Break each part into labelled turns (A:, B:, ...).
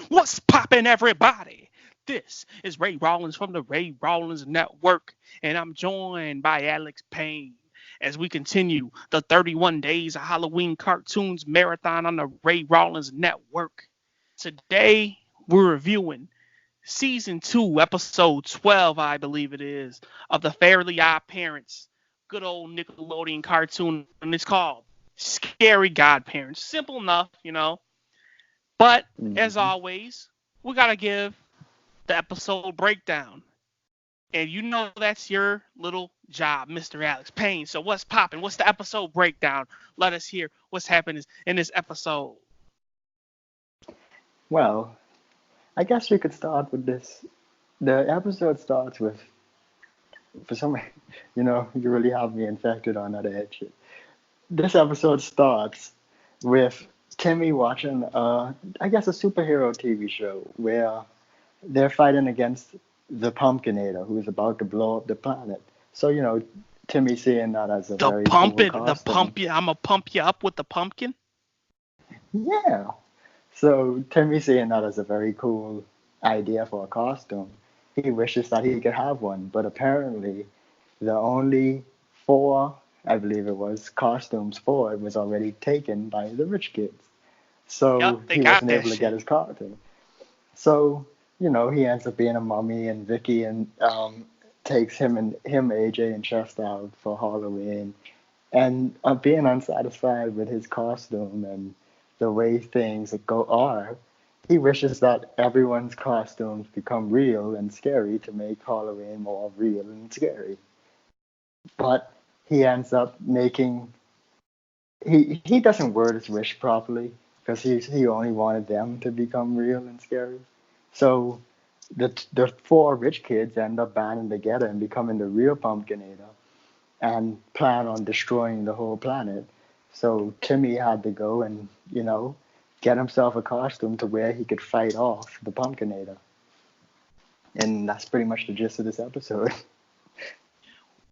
A: What's poppin', everybody? This is Ray Rawlins from the Ray Rawlins Network, and I'm joined by Alex Payne as we continue the 31 Days of Halloween Cartoons Marathon on the Ray Rawlins Network. Today, we're reviewing Season 2, Episode 12, I believe it is, of the Fairly OddParents, good old Nickelodeon cartoon, and it's called Scary Godparents. Simple enough, you know. But as
B: hmm
A: always, we gotta give the episode breakdown. And you know that's your little job, Mr. Alex Payne. So what's popping? What's the episode breakdown? Let us hear what's happening in this episode.
B: Well, I guess we could start with this. The episode starts with, for some, you really have me infected on that edge. This episode starts with Timmy watching, I guess, a superhero TV show where they're fighting against the Pumpkinator, who's about to blow up the planet. So, Timmy seeing that as a
A: The
B: very
A: pump
B: cool
A: it, the
B: costume.
A: pump you. I'm gonna pump you up with the pumpkin.
B: Yeah. So Timmy seeing that as a very cool idea for a costume. He wishes that he could have one, but apparently the only four, I believe it was, costumes for it was already taken by the rich kids.
A: Yep,
B: So
A: they
B: he
A: got
B: wasn't
A: that
B: able to get
A: shit.
B: his costume. So, he ends up being a mummy, and Vicky and takes him, AJ, and Chester out for Halloween. And being unsatisfied with his costume and the way things are, he wishes that everyone's costumes become real and scary to make Halloween more real and scary. But he ends up making he doesn't word his wish properly because he only wanted them to become real and scary. So the four rich kids end up banding together and becoming the real Pumpkinator and plan on destroying the whole planet. So Timmy had to go and, get himself a costume to where he could fight off the Pumpkinator. And that's pretty much the gist of this episode.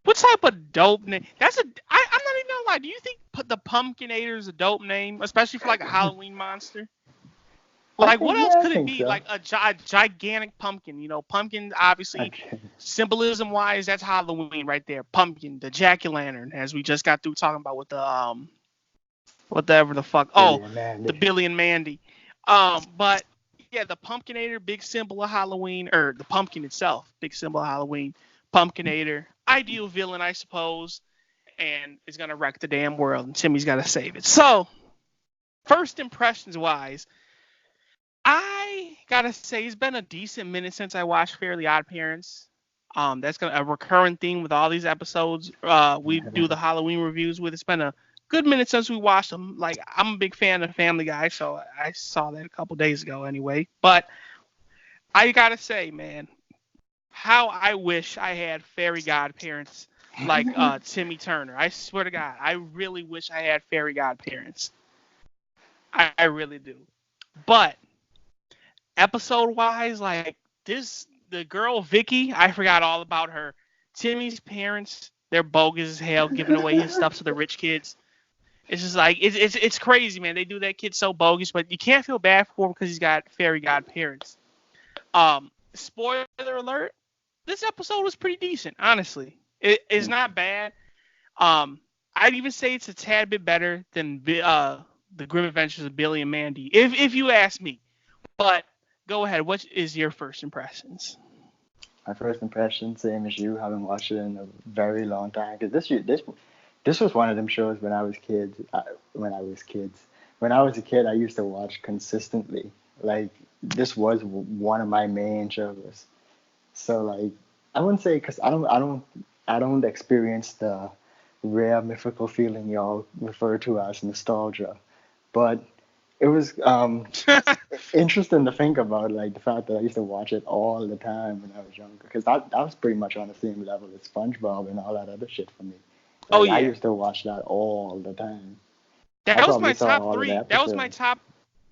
A: What type of dope name? I'm not even gonna lie. Do you think the Pumpkinator is a dope name, especially for like a Halloween monster?
B: I
A: Like, what
B: think,
A: else
B: yeah, I
A: could it
B: think
A: be?
B: so.
A: Like a gigantic pumpkin. You know, pumpkin, obviously,
B: Okay.
A: symbolism wise, that's Halloween right there. Pumpkin, the jack o' lantern, as we just got through talking about with the, whatever the fuck.
B: Billy
A: Oh,
B: and
A: the
B: Mandy.
A: Billy and Mandy. But yeah, the Pumpkinator, big symbol of Halloween, or the pumpkin itself, big symbol of Halloween. Pumpkinator, ideal villain, I suppose, and is gonna wreck the damn world, and Timmy's gotta save it. So, first impressions wise, I gotta say it's been a decent minute since I watched Fairly Odd Parents. That's gonna a recurring theme with all these episodes. We do the Halloween reviews with. It's been a good minute since we watched them. Like I'm a big fan of Family Guy, so I saw that a couple days ago anyway. But I gotta say, man, how I wish I had fairy godparents like Timmy Turner. I swear to God, I really wish I had fairy godparents. I really do. But episode wise, like this, the girl Vicky, I forgot all about her. Timmy's parents, they're bogus as hell, giving away his stuff to the rich kids. It's just like it's crazy, man. They do that kid so bogus, but you can't feel bad for him because he's got fairy godparents. Spoiler alert: this episode was pretty decent, honestly. It's not bad. I'd even say it's a tad bit better than the Grim Adventures of Billy and Mandy, if you ask me. But go ahead. What is your first impressions?
B: My first impression, same as you, haven't watched it in a very long time. Because this was one of them shows when I was kids. When I was a kid, I used to watch consistently. Like this was one of my main shows. So like, I wouldn't say because I don't experience the rare mythical feeling y'all refer to as nostalgia, but it was interesting to think about, like the fact that I used to watch it all the time when I was younger, because that was pretty much on the same level as SpongeBob and all that other shit for me.
A: Oh
B: Like I
A: yeah,
B: used to watch that all the time. I
A: that was
B: probably
A: my
B: saw
A: top
B: all of the
A: three. That was my
B: episodes.
A: top.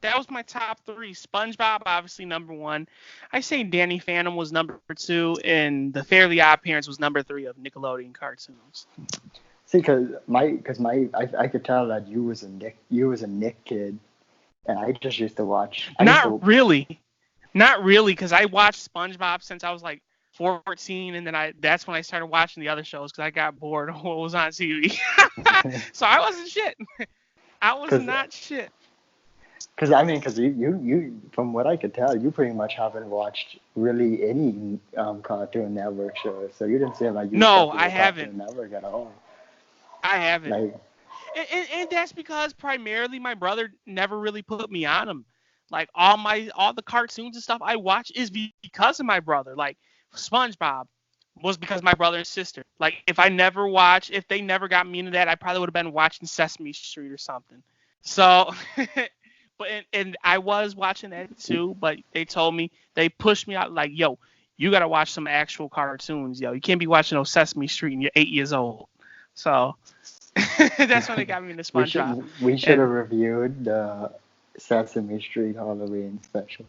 A: That was my top three. SpongeBob, obviously number one. I say Danny Phantom was number two, and the Fairly Odd Parents was number three of Nickelodeon cartoons.
B: See, I could tell that you was a Nick kid, and I just used to watch. I used
A: Not
B: to
A: really. Not really, because I watched SpongeBob since I was like 14, and then that's when I started watching the other shows because I got bored of what was on TV. So I wasn't shit. I was
B: Because
A: not shit.
B: because you from what I could tell, you pretty much haven't watched really any Cartoon Network shows, so you didn't seem like you
A: No,
B: stuck with
A: I
B: the
A: haven't.
B: Cartoon Network at all.
A: I haven't.
B: Like,
A: And that's because primarily my brother never really put me on them. Like all the cartoons and stuff I watch is because of my brother. Like SpongeBob was because my brother and sister. Like if they never got me into that, I probably would have been watching Sesame Street or something. So, but and I was watching that too. But they pushed me out like, yo, you gotta watch some actual cartoons, yo. You can't be watching no Sesame Street and you're 8 years old. So that's when they got me into SpongeBob.
B: we should
A: And
B: have reviewed the Sesame Street Halloween special.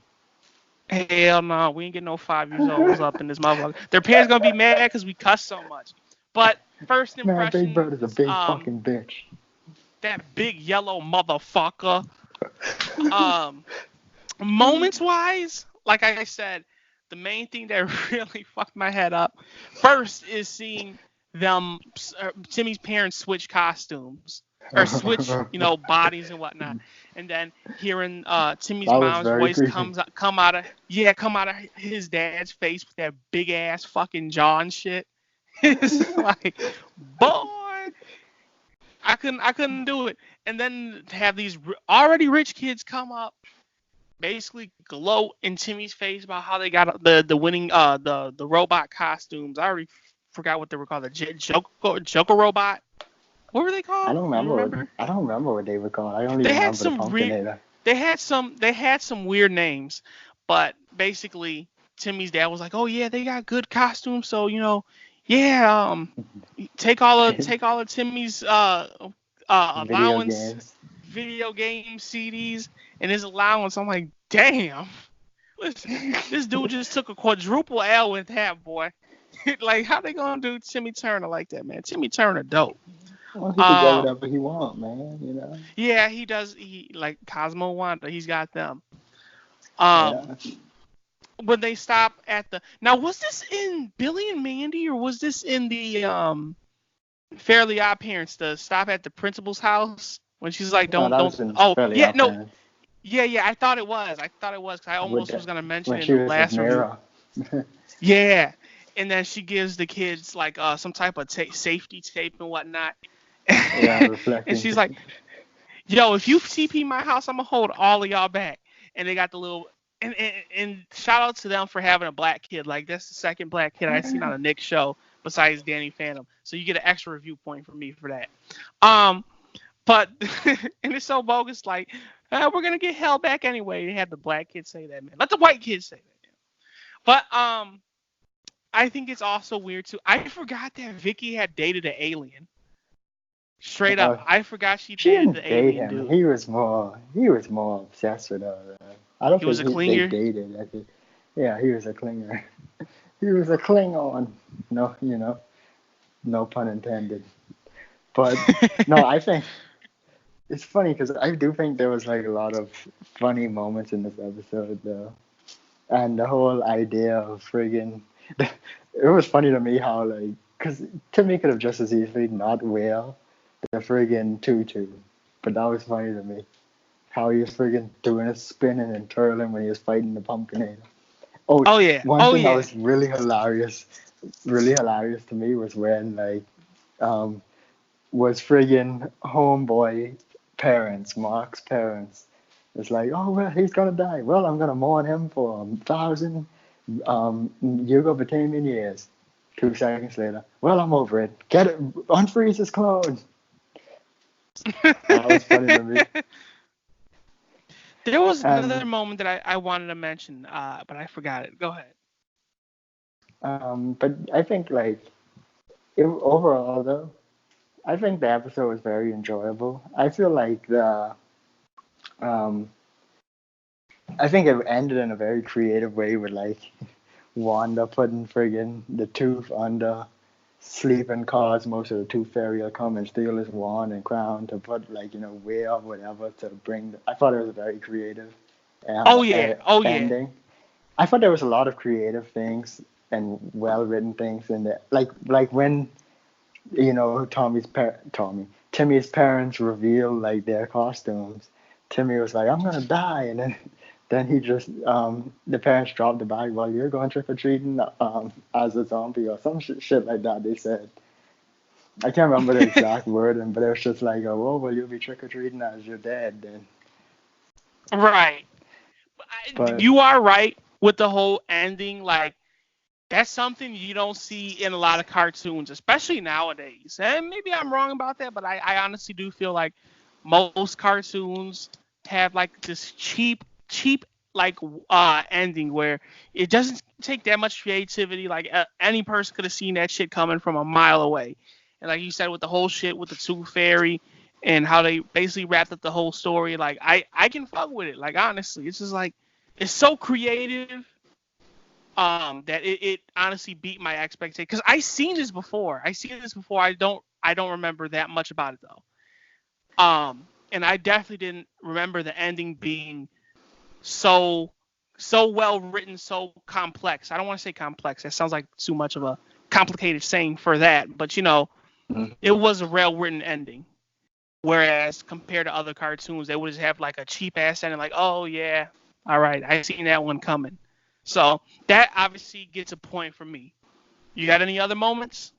A: hell no, we ain't getting no 5 years olds up in this motherfucker. Their parents gonna be mad because we cuss so much. But first
B: Man, Big Bird is a
A: impressions,
B: big fucking bitch.
A: that big yellow motherfucker. Um, Moments wise, like I said, the main thing that really fucked my head up first is seeing them, Timmy's parents switch costumes or switch, bodies and whatnot, and then hearing Timmy's
B: That was
A: mom's
B: very
A: voice
B: creepy.
A: come out of his dad's face with that big ass fucking jaw and shit. It's like, boy, I couldn't do it. And then have these already rich kids come up, basically gloat in Timmy's face about how they got the winning the robot costumes. I already forgot what they were called. The Joker robot. What were they
B: I
A: called?
B: don't
A: You
B: remember.
A: remember?
B: I don't remember what they were called. I only
A: They had
B: remember the
A: some weird.
B: Pumpkinator.
A: They had some weird names, but basically Timmy's dad was like, "Oh yeah, they got good costumes, so yeah, take all of Timmy's
B: Video
A: allowance,
B: games.
A: video game CDs, and his allowance." I'm like, damn, this dude just took a quadruple L with that boy. Like, how they gonna do Timmy Turner like that, man? Timmy Turner, dope.
B: Well, he could get
A: Um,
B: whatever he want, man.
A: yeah, he does. He like Cosmo Wanda. He's got them. Um,
B: Yeah.
A: when they stop at the now, was this in Billy and Mandy or was this in the Fairly Odd Parents? The stop at the principal's house when she's like,
B: No,
A: don't
B: that
A: don't.
B: was in
A: Oh
B: Fairly
A: yeah, no,
B: OddParents.
A: yeah. I thought it was. Because I
B: With
A: almost was
B: the,
A: gonna mention
B: when
A: it in
B: she
A: the
B: was with
A: last review.
B: Mira.
A: Yeah, and then she gives the kids like some type of safety tape and whatnot.
B: Yeah,
A: And
B: reflecting.
A: she's like, "Yo, if you TP my house, I'm gonna hold all of y'all back." And they got the little and shout out to them for having a black kid. Like that's the second black kid I've seen on a Nick show besides Danny Phantom. So you get an extra review point from me for that. Um, but and it's so bogus. Like we're gonna get held back anyway. They had the black kid say that, man. Let the white kid say that. But I think it's also weird too. I forgot that Vicky had dated an alien. Straight up,
B: Uh,
A: I forgot she
B: she
A: dated
B: didn't
A: the
B: date
A: alien
B: him.
A: dude.
B: He was more obsessed with her. I don't
A: He was
B: think
A: a
B: they
A: clinger.
B: dated. Yeah, he was a clinger. He was a Klingon. No, no pun intended. But no, I think it's funny because I do think there was like a lot of funny moments in this episode though, and the whole idea of friggin' it was funny to me how like because Timmy could have just as easily not wear the friggin' tutu, but that was funny to me how he was friggin' doing a spinning and twirling when he was fighting the Pumpkinator. Oh,
A: Oh yeah.
B: one
A: Oh
B: thing that
A: yeah.
B: was really hilarious to me was when like um was friggin' homeboy parents, Mark's parents. It's like, oh well, he's gonna die. Well, I'm gonna mourn him for 1,000 Yugoslavian years. 2 seconds later, well, I'm over it. Get it, unfreeze his clothes. That was funny to me.
A: There was another
B: And
A: moment that I wanted to mention, but I forgot it. Go ahead.
B: but I think like overall though, I think the episode was very enjoyable. I feel like um I think it ended in a very creative way with like Wanda putting friggin' the tooth under sleep and cause most of the tooth fairy will come and steal his wand and crown to put like wear or whatever to bring. I thought it was a very creative
A: Oh yeah. Oh yeah.
B: ending. I thought there was a lot of creative things and well written things in there. Like when Timmy's parents reveal like their costumes. Timmy was like, "I'm gonna die," and then he just the parents dropped the bag. Well, you're going trick or treating as a zombie or some shit like that. They said. I can't remember the exact wording, but it was just like, "Oh, well, you'll be trick or treating as you're dead." Then,
A: Right.
B: but
A: You are right with the whole ending. Like, that's something you don't see in a lot of cartoons, especially nowadays. And maybe I'm wrong about that, but I honestly do feel like most cartoons have like this cheap like ending where it doesn't take that much creativity. Like any person could have seen that shit coming from a mile away. And like you said, with the whole shit with the Tooth Fairy and how they basically wrapped up the whole story, like I can fuck with it. Like honestly, it's just like it's so creative that it honestly beat my expectation because I seen this before. I don't remember that much about it though. And I definitely didn't remember the ending being so well written, so complex. I don't want to say complex. That sounds like too much of a complicated saying for that. But it was a well written ending. Whereas compared to other cartoons, they would just have like a cheap ass ending, like, oh yeah, all right, I seen that one coming. So that obviously gets a point for me. You got any other moments?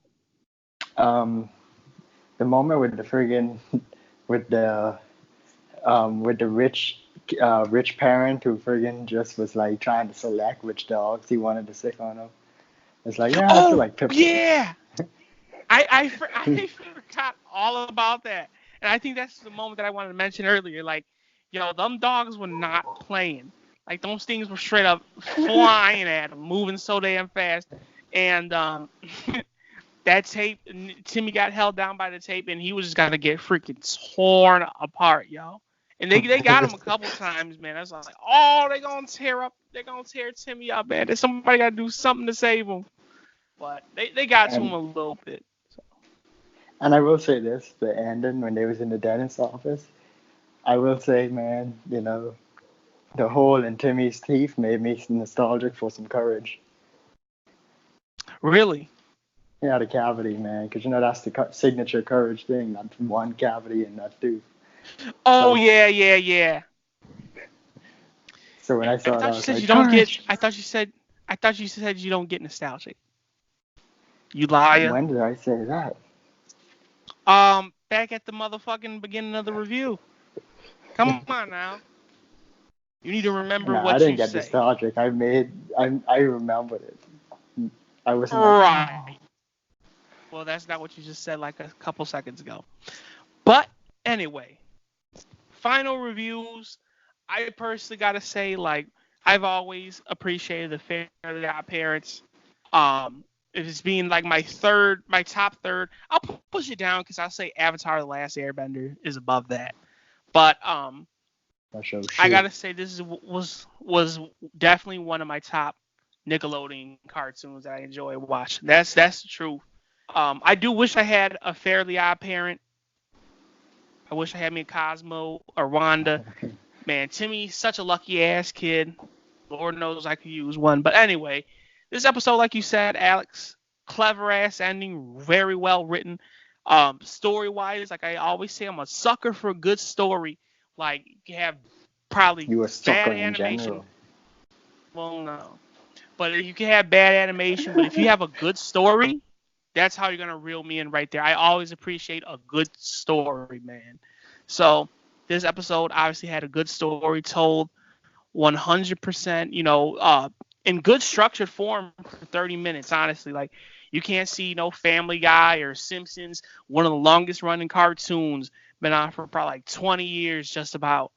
B: um, the moment with the friggin' with the rich parent who friggin' just was like trying to select which dogs he wanted to sick on him. It's like, yeah, I feel
A: Oh
B: like Pip.
A: yeah, I forgot all about that, and I think that's the moment that I wanted to mention earlier. Like, them dogs were not playing. Like, those things were straight up flying at him, moving so damn fast, and that tape, Timmy got held down by the tape, and he was just gonna get freaking torn apart, yo. And they got him a couple times, man. I was like, oh, they're gonna tear Timmy up, man. There's somebody gotta do something to save him. But they got to him
B: and
A: a little bit. So.
B: and I will say this: the ending when they was in the dentist's office. I will say, man, the hole in Timmy's teeth made me nostalgic for some courage.
A: Really?
B: Yeah, the cavity, man, because that's the signature courage thing. That one cavity in that tooth.
A: Oh
B: So,
A: yeah, yeah, yeah.
B: so when I
A: I
B: saw it, I
A: thought you
B: was
A: said you
B: like,
A: don't get.
B: courage.
A: I thought you said you don't get nostalgic. You liar.
B: When did I say that?
A: Back at the motherfucking beginning of the review. Come on now. You need to remember
B: No, I
A: what
B: didn't
A: you
B: get
A: say.
B: nostalgic. I remembered it. I wasn't like,
A: Right.
B: oh.
A: Well, that's not what you just said like a couple seconds ago. But anyway, final reviews. I personally gotta say, like, I've always appreciated the Fairly Odd Parents. It's being like my top third. I'll push it down because I'll say Avatar: The Last Airbender is above that. But
B: That show
A: I
B: shit.
A: gotta say was definitely one of my top Nickelodeon cartoons that I enjoy watching. That's the truth. I do wish I had a Fairly Odd Parent. I wish I had me a Cosmo or Wanda. Man, Timmy's such a lucky ass kid. Lord knows I could use one. But anyway, this episode, like you said, Alex, clever ass ending, very well written. Story wise, like I always say, I'm a sucker for a good story. Like you have probably
B: You a
A: bad
B: sucker in
A: animation.
B: general.
A: Well, no, but you can have bad animation. But if you have a good story, that's how you're gonna reel me in right there. I always appreciate a good story, man. So this episode obviously had a good story told 100%, in good structured form for 30 minutes, honestly. Like, you can't see no Family Guy or Simpsons, one of the longest running cartoons, been on for probably like 20 years, just about.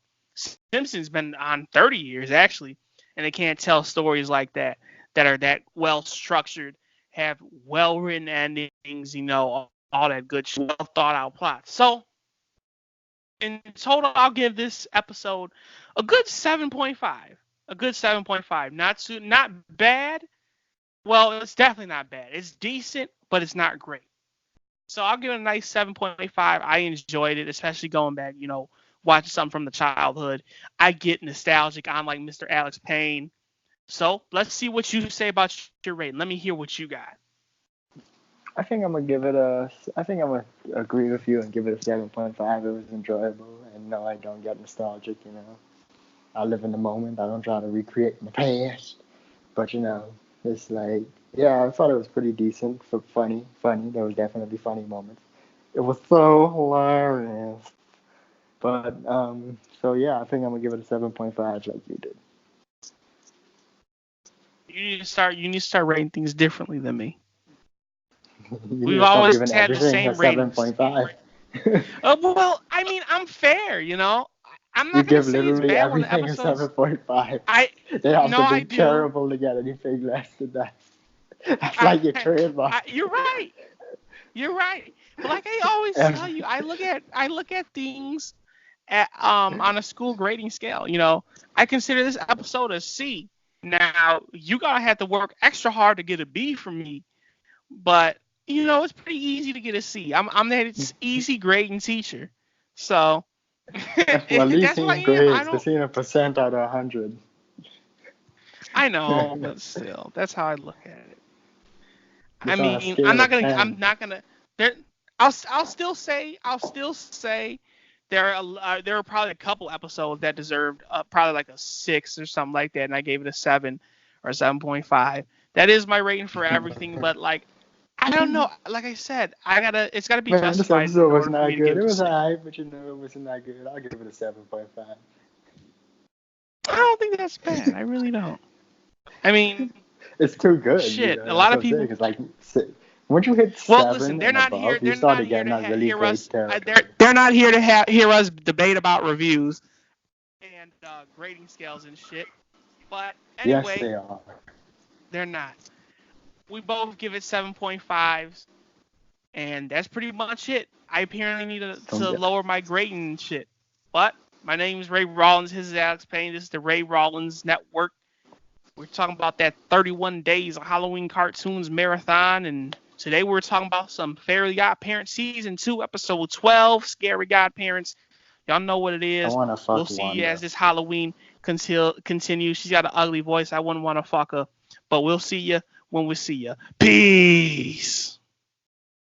A: Simpsons been on 30 years, actually, and they can't tell stories like that are that well structured, have well written endings, all that good, well thought out plots. So, in total, I'll give this episode a good 7.5. A good 7.5. Not bad. Well, it's definitely not bad. It's decent, but it's not great. So I'll give it a nice 7.5. I enjoyed it, especially going back, watching something from the childhood. I get nostalgic. I'm like Mr. Alex Payne. So let's see what you say about your rating. Let me hear what you got.
B: I think I'm gonna give it a. I think I'm gonna agree with you and give it a 7.5. It was enjoyable, and no, I don't get nostalgic. I live in the moment. I don't try to recreate my past. But it's like, yeah, I thought it was pretty decent for funny. Funny. There was definitely funny moments. It was so hilarious. But so yeah, I think I'm gonna give it a 7.5 like you did.
A: You need to start rating things differently than me.
B: You need
A: We've
B: to stop
A: always
B: giving
A: had the
B: everything a
A: same ratings.
B: 7.5.
A: Well, I mean, I'm fair, you know. I'm
B: You
A: not gonna
B: give
A: say it's
B: literally
A: bad when the
B: everything a
A: episodes.
B: 7.5.
A: I
B: They have
A: no,
B: to
A: I
B: be
A: do.
B: terrible to get anything less than that. That's like your trademark.
A: You're right. You're right. But like I always tell you, I look at things at on a school grading scale. I consider this episode a C. Now you gotta have to work extra hard to get a B from me, but it's pretty easy to get a C. I'm that easy grading teacher, so
B: Well, at least
A: that's what I
B: he's
A: am. I
B: grades because
A: don't.
B: he's a percent out of 100.
A: I know, but still, that's how I look at it. I
B: It's on a
A: mean,
B: scale of
A: I'm
B: 10.
A: not gonna. There, I'll still say there are probably a couple episodes that deserved probably like a 6 or something like that, and I gave it a 7 or 7.5. That is my rating for everything, but like I don't know. Like I said, it's gotta be
B: Man, this
A: justified
B: episode
A: in
B: was
A: order for
B: not
A: me to give
B: good.
A: it
B: It
A: a
B: was
A: 6.
B: alright, but it wasn't that good. I'll give it a 7.5.
A: I don't think that's bad. I really don't. I mean,
B: It's too good,
A: shit. A
B: That's
A: lot
B: what
A: of
B: I'm saying.
A: people.
B: It's like, once you hit
A: Well, listen,
B: 7 and above, you
A: They're not
B: started
A: here
B: getting
A: to
B: that really
A: hear
B: great
A: us.
B: territory.
A: They're not here to hear us debate about reviews and grading scales and shit. But
B: Yes,
A: anyway,
B: they are.
A: they're not. We both give it 7.5s, and that's pretty much it. I apparently need
B: So,
A: to
B: yeah.
A: lower my grading and shit. But my name is Ray Rawlins. His is Alex Payne. This is the Ray Rawlins Network. We're talking about that 31 days of Halloween cartoons marathon, and today we're talking about some Fairly OddParents season 2, episode 12, Scary Godparents. Y'all know what it
B: I
A: is.
B: want to
A: We'll
B: fuck
A: see you as
B: Wanda.
A: this Halloween continues. She's got an ugly voice. I wouldn't want to fuck her, but we'll see you when we see you. Peace.